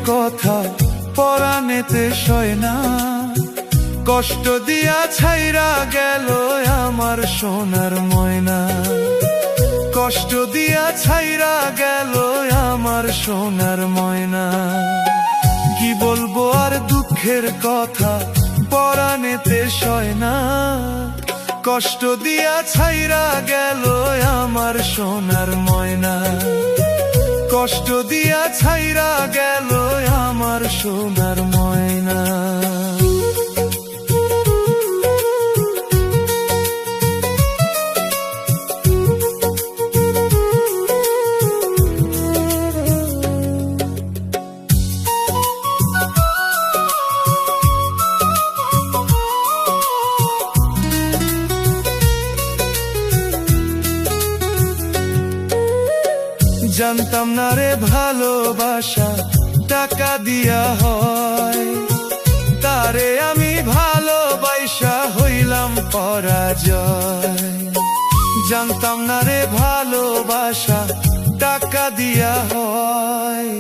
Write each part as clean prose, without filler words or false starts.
কথা পরাণেতে সয় না, কষ্ট দিয়া ছাইরা গেল আমার সোনার ময়না, কষ্ট দিয়া ছাইরা গেল আমার সোনার ময়না। কি বলবো আর দুঃখের কথা পরাণেতে সয় না, কষ্ট দিয়া ছাইরা গেল আমার সোনার ময়না, কষ্ট দিয়া ছাইরা গেল আমার সোনার ময়না। জানতাম না রে ভালোবাসা টাকা দিয়া হয়, তারে আমি ভালোবাসা হইলাম পরাজয়। জানতাম না রে ভালোবাসা টাকা দিয়া হয়,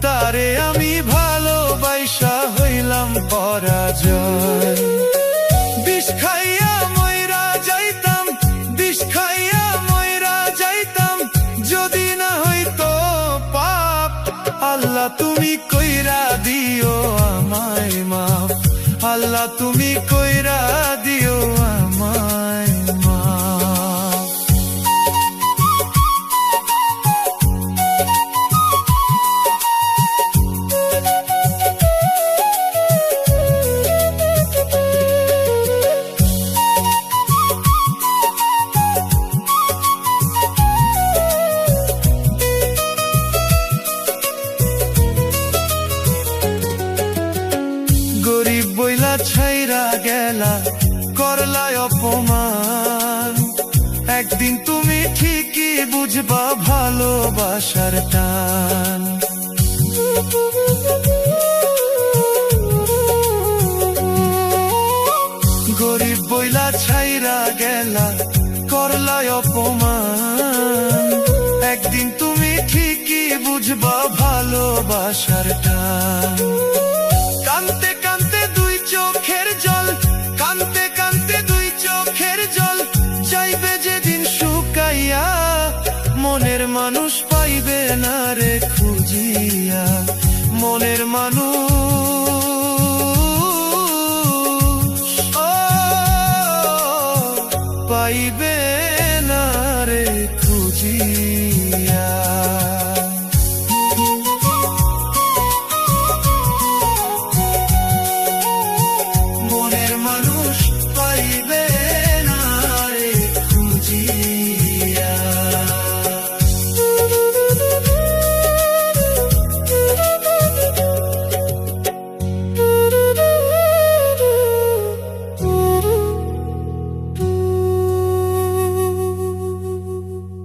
তারে আমি ভালোবাসা হইলাম পরাজয়। বিষ খাইয়া মইরা যাইতাম, বিষ খাইয়া মইরা যাইতাম যদি না হইতো পাপ। আল্লাহ তুমি কইরা দিও আমায় মাফ, আল্লাহ তুমি কইরা দিও আমায় মাফ। গরিব বইলা ছাইরা গেলা করলা অপমান, একদিন তুমি ঠিকই বুঝবা ভালোবাসার টান। গরিব বইলা ছাইরা গেলা করলা অপমান, একদিন তুমি ঠিকই বুঝবা ভালোবাসার টান। কানতে কানতে দুই চোখের জল, কানতে কানতে দুই চোখের জল যাইবে যেদিন শুকাইয়া, মনের মানুষ পাইবে না রে খুঁজিয়া, মনের মানুষ পাইবে না রে খুঁজিয়া।